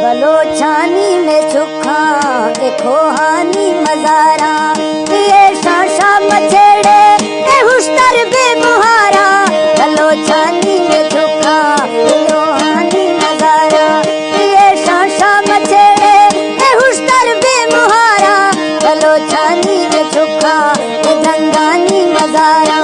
बलोचानी में चुखा देखो हानी मजारा ये शाशा मचेड़े ए हुस्तर बेमुहारा। बलोचानी में चुखा देखो हानी मजारा ये शाशा मचेड़े ए हुस्तर बेमुहारा। बलोचानी में चुखा ए धंगानी मजारा।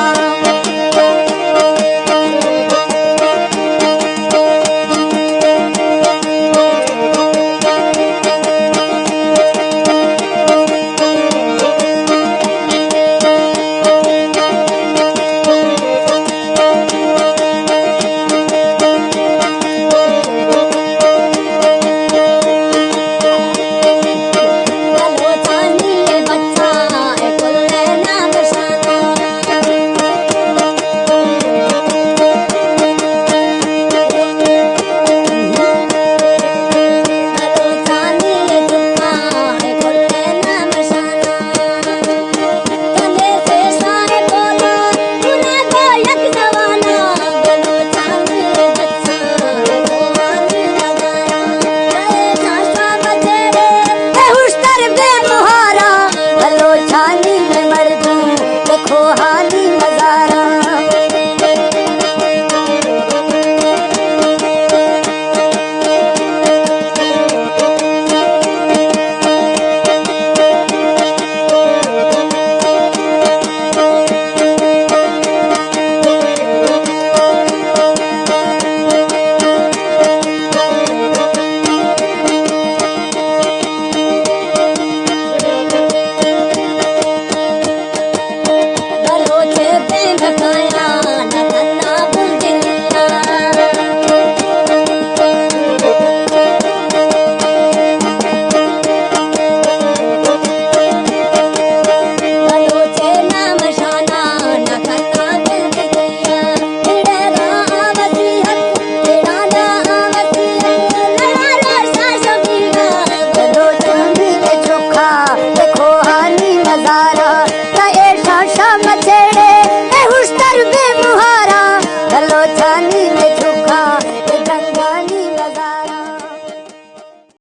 बलोचानी